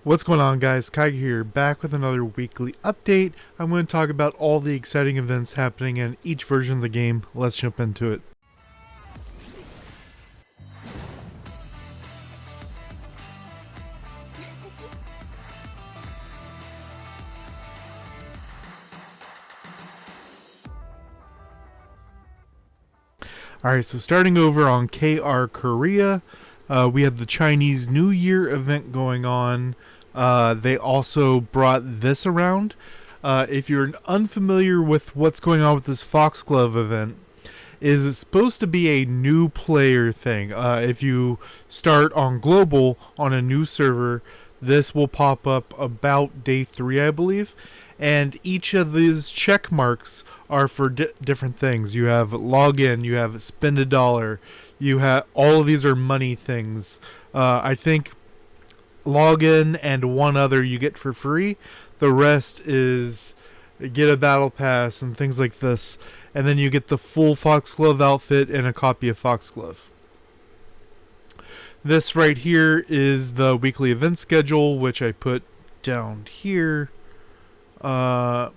What's going on, guys? Kai here, back with another weekly update. I'm going to talk about all the exciting events happening in each version of the game. Let's jump into it. Alright, so starting over on KR Korea, we have the Chinese New Year event going on. They also brought this around. If you're unfamiliar with what's going on with this Foxglove event, is it's supposed to be a new player thing. If you start on global on a new server, this will pop up about day 3, I believe. And each of these check marks are for different things. You have login, you have spend a dollar, you have all of these are money things. I think login and one other you get for free. The rest is get a battle pass and things like this. And then you get the full Foxglove outfit and a copy of Foxglove. This right here is the weekly event schedule, which I put down here. So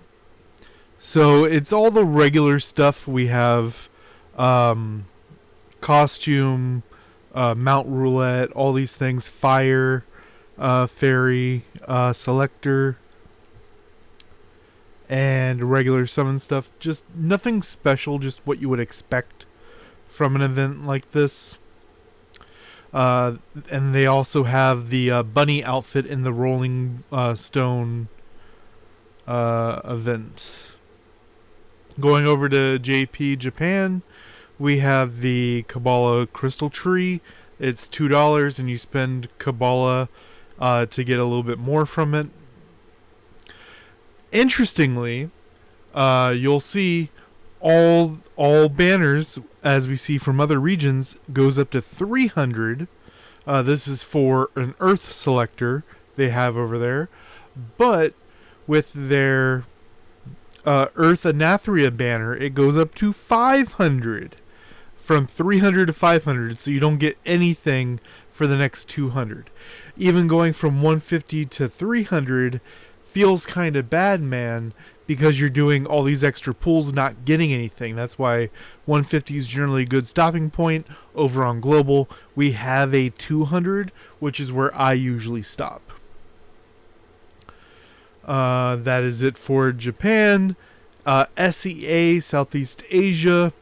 it's all the regular stuff. We have costume, mount roulette, all these things, fire, fairy, selector, and regular summon stuff. Just nothing special, just what you would expect from an event like this. And they also have the bunny outfit in the Rolling Stone event. Going over to JP Japan, we have the Kabbalah Crystal Tree. It's $2 and you spend Kabbalah to get a little bit more from it. Interestingly, you'll see all banners, as we see from other regions, goes up to 300. This is for an Earth selector they have over there. But with their Earth Anathria banner, it goes up to 500. From 300 to 500, so you don't get anything for the next 200. Even going from 150 to 300 feels kind of bad, man, because you're doing all these extra pulls not getting anything. That's why 150 is generally a good stopping point. Over on global, we have a 200, which is where I usually stop. That is it for Japan. SEA, Southeast Asia,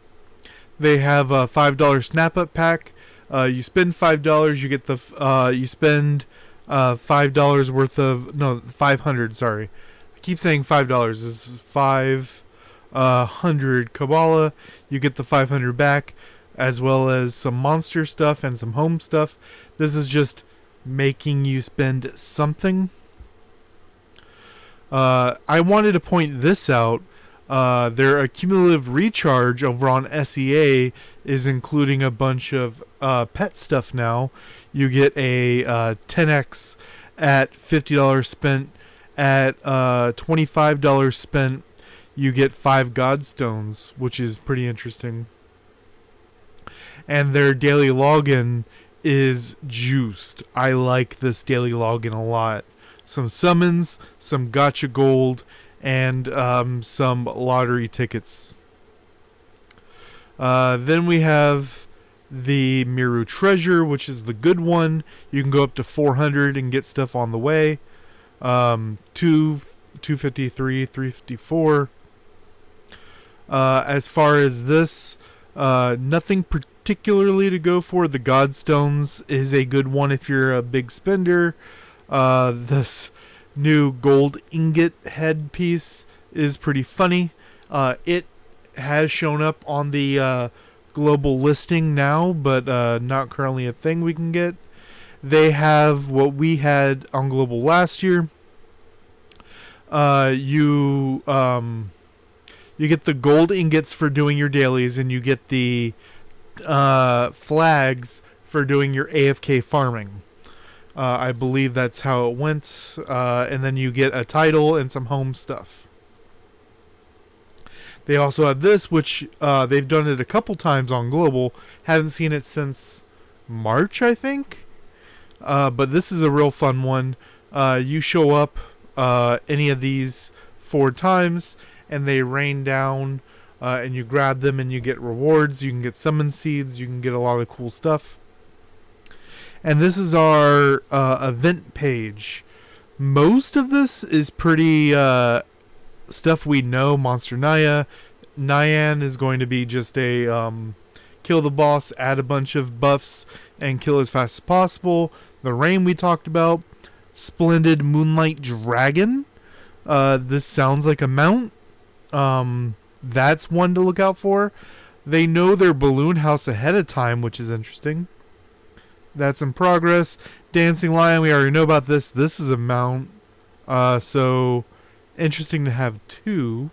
they have a $5 snap up pack. You spend $5, you get the you spend $5 worth of 500. Sorry, I keep saying $5. This is 500 Kabbalah. You get the 500 back, as well as some monster stuff and some home stuff. This is just making you spend something. I wanted to point this out. Their accumulative recharge over on SEA is including a bunch of pet stuff now. You get a 10x at $50 spent. At $25 spent, you get 5 Godstones, which is pretty interesting. And their daily login is juiced. I like this daily login a lot. Some summons, some gacha gold, and some lottery tickets. Then we have the Miru Treasure, which is the good one. You can go up to 400 and get stuff on the way. 253, 354. As far as this, nothing particularly to go for. The Godstones is a good one if you're a big spender. This new gold ingot headpiece is pretty funny. It has shown up on the global listing now, but not currently a thing we can get. They have what we had on global last year. You get the gold ingots for doing your dailies, and you get the flags for doing your AFK farming. I believe that's how it went. And then you get a title and some home stuff. They also have this, which they've done it a couple times on global. Haven't seen it since March, I think. But this is a real fun one. You show up any of these 4 times, and they rain down, and you grab them, and you get rewards. You can get summon seeds. You can get a lot of cool stuff. And this is our event page. Most of this is pretty stuff we know. Monster Naya. Nyan is going to be just a kill the boss, add a bunch of buffs, and kill as fast as possible. The rain we talked about. Splendid Moonlight Dragon. This sounds like a mount. That's one to look out for. They know their balloon house ahead of time, which is interesting. That's in progress. Dancing Lion, we already know about this. This is a mount. So interesting to have 2.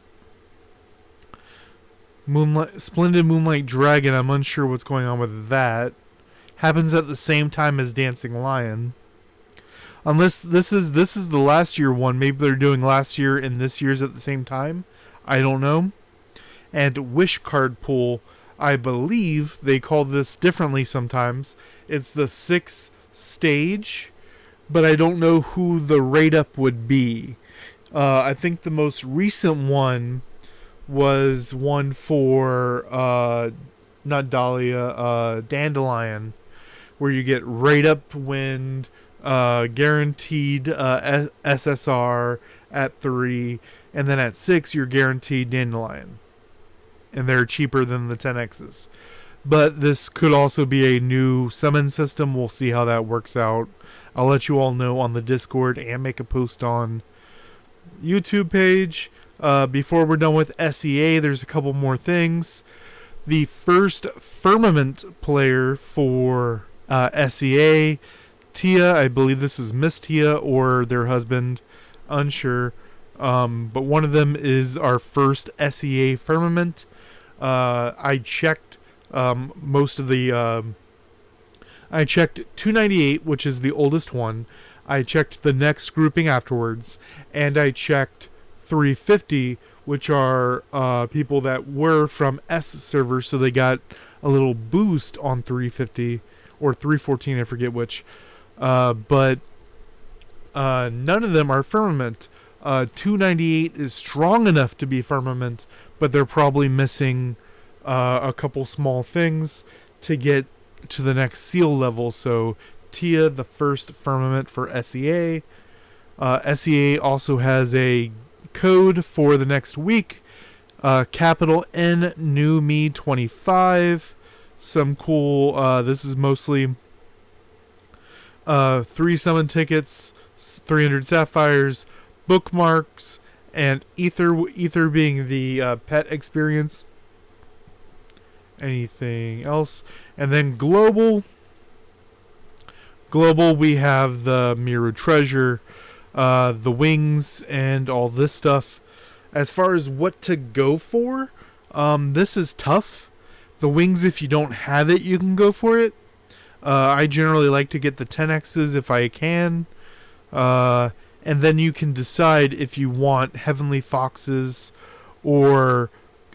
Splendid Moonlight Dragon, I'm unsure what's going on with that. Happens at the same time as Dancing Lion. Unless this is the last year one. Maybe they're doing last year and this year's at the same time. I don't know. And Wish Card Pool, I believe they call this differently sometimes. It's the 6th stage, but I don't know who the rate up would be. I think the most recent one was one for not Dahlia, Dandelion, where you get rate up wind, guaranteed SSR at 3, and then at 6 you're guaranteed Dandelion. And they're cheaper than the 10Xs. But this could also be a new summon system. We'll see how that works out. I'll let you all know on the Discord and make a post on YouTube page. Before we're done with SEA, there's a couple more things. The first Firmament player for SEA, Tia, I believe this is Miss Tia or their husband, unsure. But one of them is our first SEA Firmament. I checked most of the... I checked 298, which is the oldest one. I checked the next grouping afterwards. And I checked 350, which are people that were from S server, so they got a little boost on 350. Or 314, I forget which. But none of them are Firmament. 298 is strong enough to be Firmament, but they're probably missing a couple small things to get to the next seal level. So Tia, the first Firmament for SEA. SEA also has a code for the next week. Capital N New Me 25. Some cool, this is mostly 3 summon tickets, 300 sapphires, bookmarks, and ether being the pet experience. Anything else? And then global we have the Miru treasure, the wings, and all this stuff. As far as what to go for, this is tough. The wings, if you don't have it, you can go for it. I generally like to get the 10Xs if I can. And then you can decide if you want Heavenly Foxes or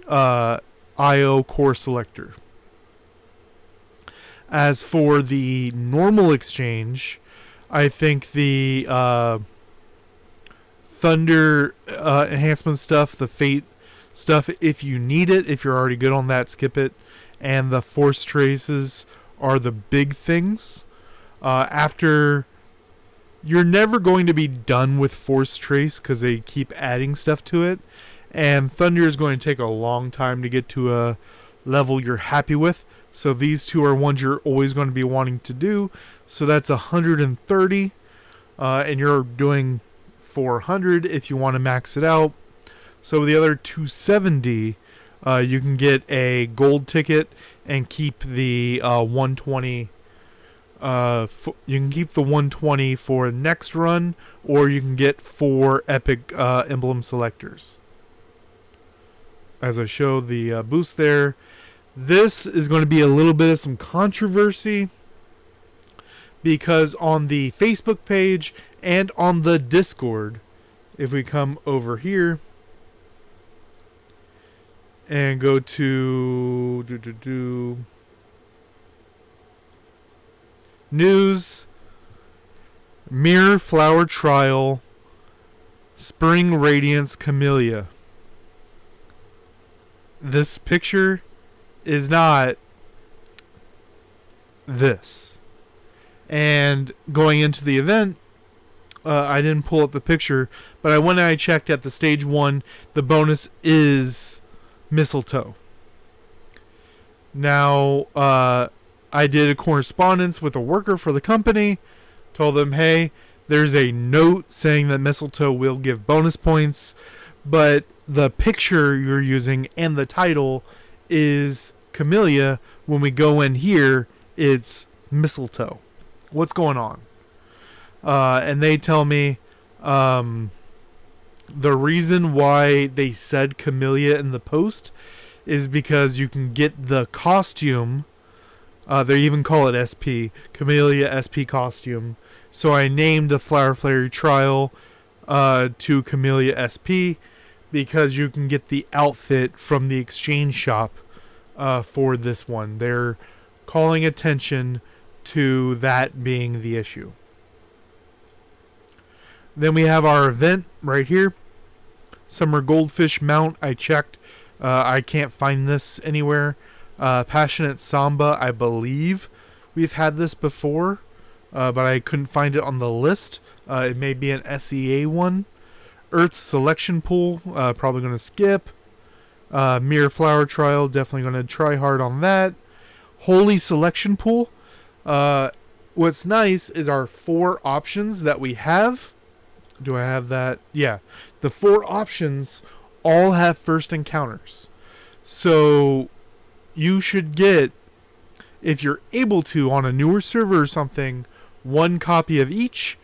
IO Core Selector. As for the normal exchange, I think the Thunder enhancement stuff, the Fate stuff, if you need it, if you're already good on that, skip it. And the Force Traces are the big things. After... You're never going to be done with Force Trace because they keep adding stuff to it. And Thunder is going to take a long time to get to a level you're happy with. So these two are ones you're always going to be wanting to do. So that's 130. And you're doing 400 if you want to max it out. So the other 270, you can get a gold ticket and keep the 120. You can keep the 120 for next run, or you can get 4 epic emblem selectors. As I show the boost there, this is going to be a little bit of some controversy because on the Facebook page and on the Discord, if we come over here and go to news, Mirror Flower Trial Spring Radiance Camellia. This picture is not this. And going into the event, I didn't pull up the picture, but I went and I checked at the stage 1. The bonus is mistletoe. Now, I did a correspondence with a worker for the company, told them, hey, there's a note saying that mistletoe will give bonus points, but the picture you're using and the title is camellia. When we go in here, it's mistletoe. What's going on? And they tell me the reason why they said camellia in the post is because you can get the costume. They even call it SP, Camellia SP costume. So I named the Flower Fairy Trial to Camellia SP because you can get the outfit from the exchange shop for this one. They're calling attention to that being the issue. Then we have our event right here. Summer Goldfish Mount. I checked. I can't find this anywhere. Passionate Samba, I believe we've had this before, but I couldn't find it on the list. It may be an SEA one. Earth Selection Pool, probably going to skip. Mirror Flower Trial, definitely going to try hard on that. Holy Selection Pool. What's nice is our 4 options that we have. Do I have that? Yeah. The 4 options all have first encounters. So you should get, if you're able to, on a newer server or something, 1 copy of each,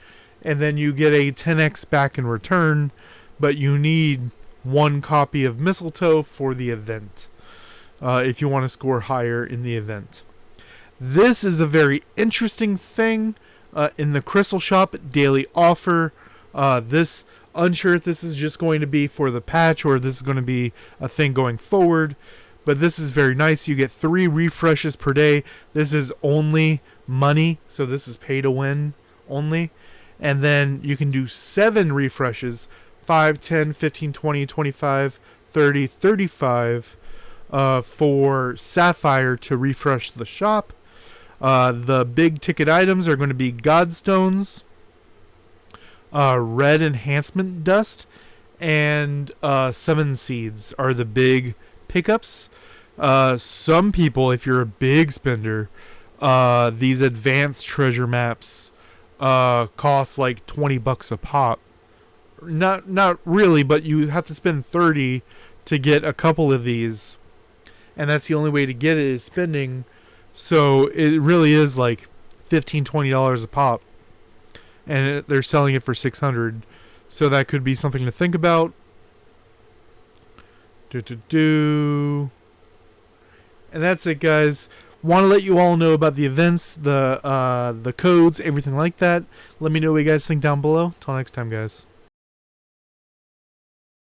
and then you get a 10x back in return, but you need 1 copy of mistletoe for the event if you want to score higher in the event. This is a very interesting thing in the Crystal Shop daily offer. This, unsure if this is just going to be for the patch or this is going to be a thing going forward, but this is very nice. You get 3 refreshes per day. This is only money, so this is pay to win only. And then you can do 7 refreshes, 5, 10, 15, 20, 25, 30, 35 for Sapphire to refresh the shop. The big ticket items are going to be Godstones, Red Enhancement Dust, and Summon Seeds are the big pickups. Some people, if you're a big spender, these advanced treasure maps cost like $20 a pop. Not really, but you have to spend 30 to get a couple of these, and that's the only way to get it is spending. So it really is like $15, $20 a pop, and they're selling it for $600. So that could be something to think about. And that's it, guys. Want to let you all know about the events, the codes, everything like that. Let me know what you guys think down below. Till next time, guys.